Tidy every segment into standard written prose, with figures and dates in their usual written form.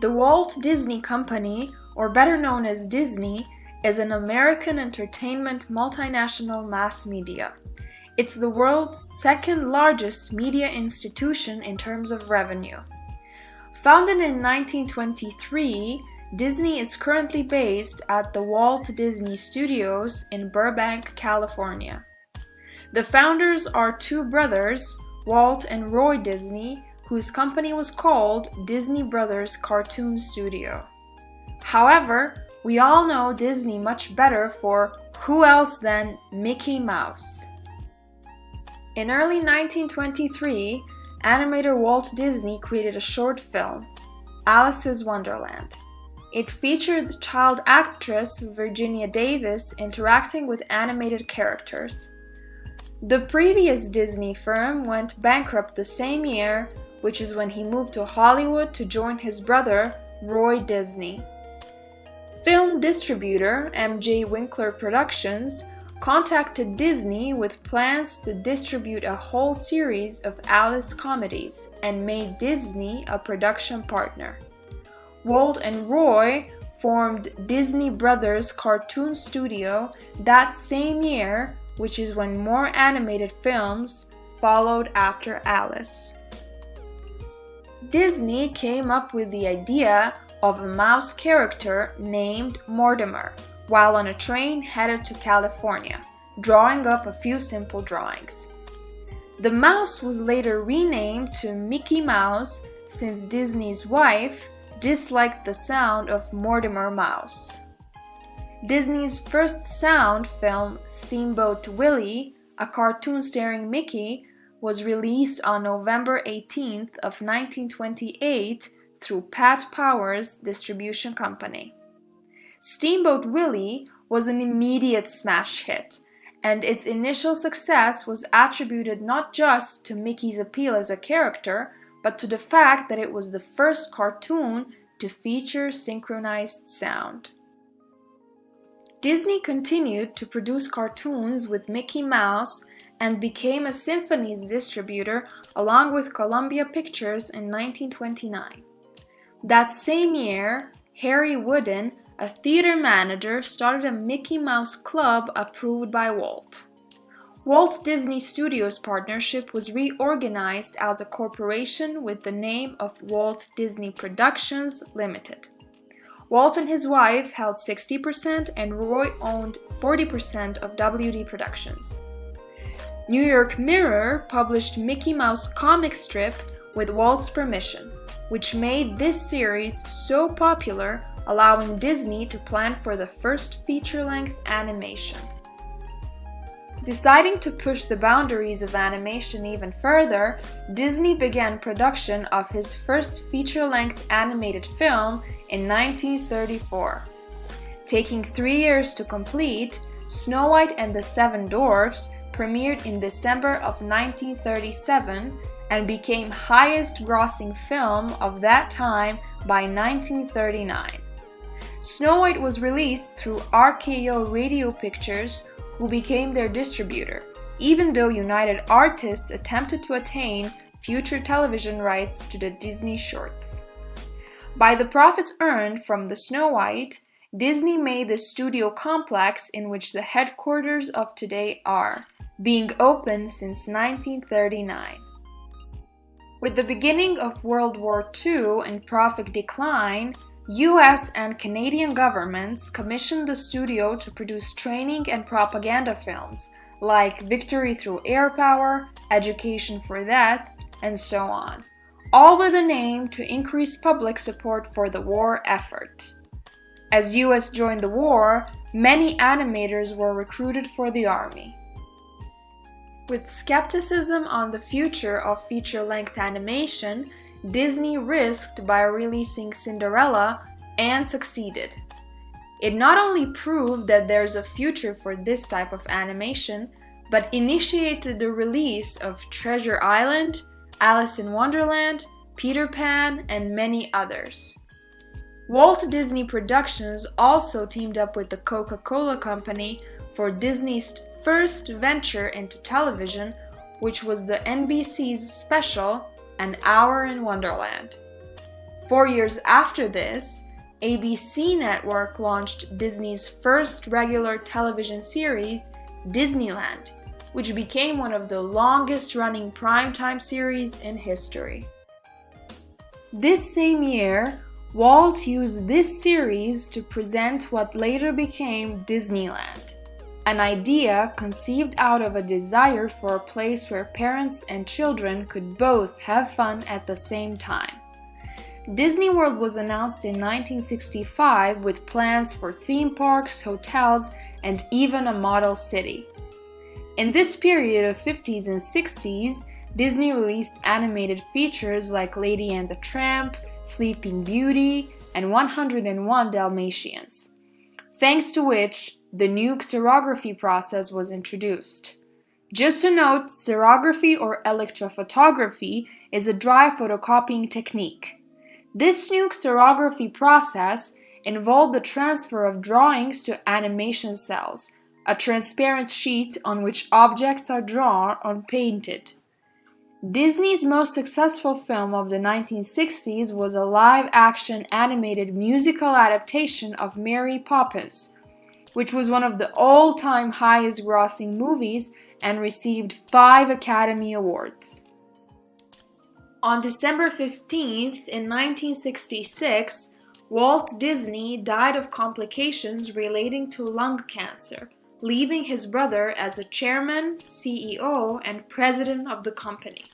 The Walt Disney Company, or better known as Disney, is an American entertainment multinational mass media. It's the world's second largest media institution in terms of revenue. Founded in 1923, Disney is currently based at the Walt Disney Studios in Burbank, California. The founders are two brothers, Walt and Roy Disney, whose company was called Disney Brothers Cartoon Studio. However, we all know Disney much better for who else than Mickey Mouse. In early 1923, animator Walt Disney created a short film, Alice's Wonderland. It featured child actress Virginia Davis interacting with animated characters. The previous Disney firm went bankrupt the same year, which is when he moved to Hollywood to join his brother, Roy Disney. Film distributor M.J. Winkler Productions contacted Disney with plans to distribute a whole series of Alice comedies and made Disney a production partner. Walt and Roy formed Disney Brothers Cartoon Studio that same year, which is when more animated films followed after Alice. Disney came up with the idea of a mouse character named Mortimer while on a train headed to California, drawing up a few simple drawings. The mouse was later renamed to Mickey Mouse since Disney's wife disliked the sound of Mortimer Mouse. Disney's first sound film, Steamboat Willie, a cartoon starring Mickey, was released on November 18th of 1928 through Pat Powers Distribution Company. Steamboat Willie was an immediate smash hit, and its initial success was attributed not just to Mickey's appeal as a character, but to the fact that it was the first cartoon to feature synchronized sound. Disney continued to produce cartoons with Mickey Mouse and became a Symphonies distributor along with Columbia Pictures in 1929. That same year, Harry Wooden, a theater manager, started a Mickey Mouse Club approved by Walt. Walt Disney Studios partnership was reorganized as a corporation with the name of Walt Disney Productions Limited. Walt and his wife held 60% and Roy owned 40% of WD Productions. New York Mirror published Mickey Mouse comic strip with Walt's permission, which made this series so popular, allowing Disney to plan for the first feature-length animation. Deciding to push the boundaries of animation even further, Disney began production of his first feature-length animated film in 1934. Taking 3 years to complete, Snow White and the Seven Dwarfs premiered in December of 1937 and became highest-grossing film of that time by 1939. Snow White was released through RKO Radio Pictures, who became their distributor, even though United Artists attempted to attain future television rights to the Disney shorts. By the profits earned from the Snow White, Disney made the studio complex in which the headquarters of today are, being open since 1939. With the beginning of World War II and profit decline, US and Canadian governments commissioned the studio to produce training and propaganda films like Victory Through Air Power, Education for Death, and so on, all with an aim to increase public support for the war effort. As US joined the war, many animators were recruited for the army. With skepticism on the future of feature-length animation, Disney risked by releasing Cinderella and succeeded. It not only proved that there's a future for this type of animation, but initiated the release of Treasure Island, Alice in Wonderland, Peter Pan, and many others. Walt Disney Productions also teamed up with the Coca-Cola Company for Disney's first venture into television, which was the NBC's special An Hour in Wonderland. 4 years after this, ABC Network launched Disney's first regular television series, Disneyland, which became one of the longest-running primetime series in history. This same year, Walt used this series to present what later became Disneyland, an idea conceived out of a desire for a place where parents and children could both have fun at the same time. Disney World was announced in 1965 with plans for theme parks, hotels, and even a model city. In this period of 50s and 60s, Disney released animated features like Lady and the Tramp, Sleeping Beauty, and 101 Dalmatians, thanks to which the new xerography process was introduced. Just a note, xerography or electrophotography is a dry photocopying technique. This new xerography process involved the transfer of drawings to animation cells, a transparent sheet on which objects are drawn or painted. Disney's most successful film of the 1960s was a live-action animated musical adaptation of Mary Poppins, which was one of the all-time highest-grossing movies and received 5 Academy Awards. On December 15th, in 1966, Walt Disney died of complications relating to lung cancer, leaving his brother as a chairman, CEO, and president of the company.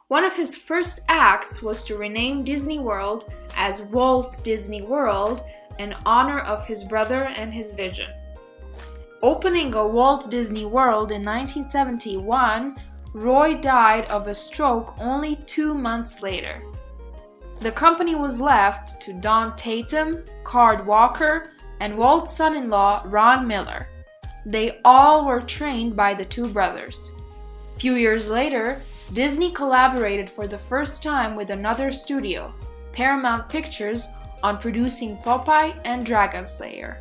One of his first acts was to rename Disney World as Walt Disney World in honor of his brother and his vision. Opening a Walt Disney World in 1971, Roy died of a stroke only 2 months later. The company was left to Don Tatum, Card Walker, and Walt's son-in-law Ron Miller. They all were trained by the two brothers. Few years later, Disney collaborated for the first time with another studio, Paramount Pictures, on producing Popeye and Dragon Slayer.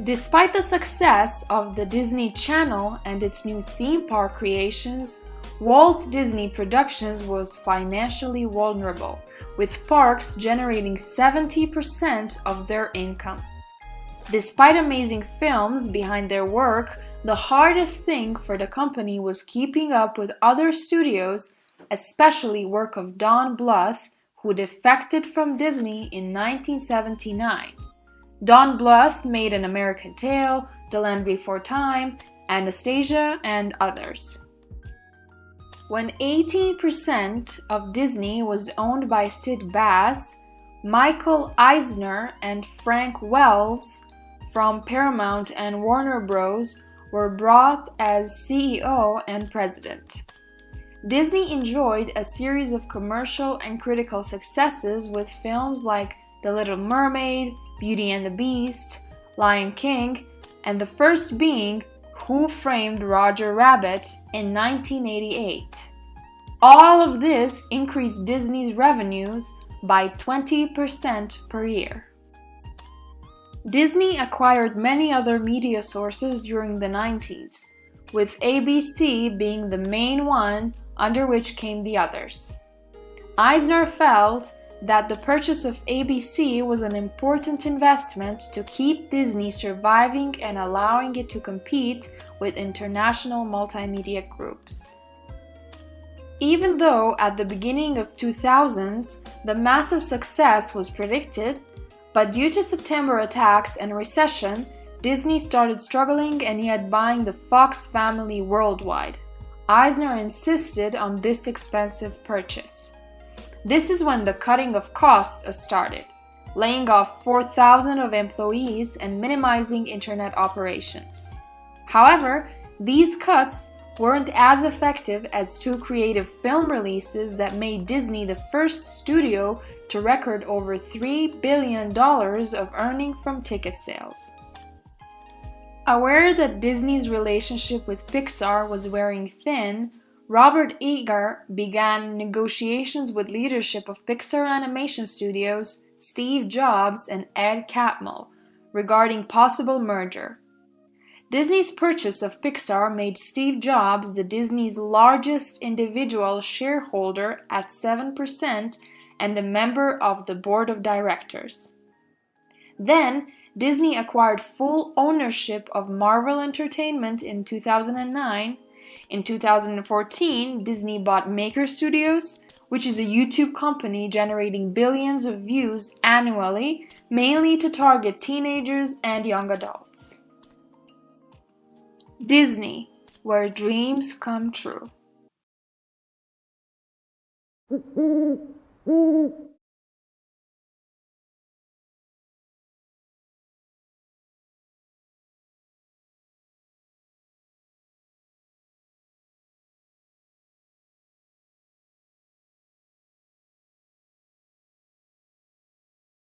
Despite the success of the Disney Channel and its new theme park creations, Walt Disney Productions was financially vulnerable, with parks generating 70% of their income. Despite amazing films behind their work, the hardest thing for the company was keeping up with other studios, especially work of Don Bluth, who defected from Disney in 1979. Don Bluth made An American Tail, The Land Before Time, Anastasia, and others. When 18% of Disney was owned by Sid Bass, Michael Eisner and Frank Wells from Paramount and Warner Bros. Were brought as CEO and president. Disney enjoyed a series of commercial and critical successes with films like The Little Mermaid, Beauty and the Beast, Lion King, and the first being Who Framed Roger Rabbit in 1988. All of this increased Disney's revenues by 20% per year. Disney acquired many other media sources during the 90s, with ABC being the main one, under which came the others. Eisner felt that the purchase of ABC was an important investment to keep Disney surviving and allowing it to compete with international multimedia groups. Even though at the beginning of 2000s the massive success was predicted, but due to September attacks and recession, Disney started struggling and yet buying the Fox family worldwide. Eisner insisted on this expensive purchase. This is when the cutting of costs started, laying off 4,000 of employees and minimizing internet operations. However, these cuts weren't as effective as two creative film releases that made Disney the first studio to record over $3 billion of earning from ticket sales. Aware that Disney's relationship with Pixar was wearing thin, Robert Iger began negotiations with leadership of Pixar Animation Studios, Steve Jobs, and Ed Catmull regarding possible merger. Disney's purchase of Pixar made Steve Jobs the Disney's largest individual shareholder at 7%, and a member of the board of directors. Then, Disney acquired full ownership of Marvel Entertainment in 2009. In 2014, Disney bought Maker Studios, which is a YouTube company generating billions of views annually, mainly to target teenagers and young adults. Disney, where dreams come true.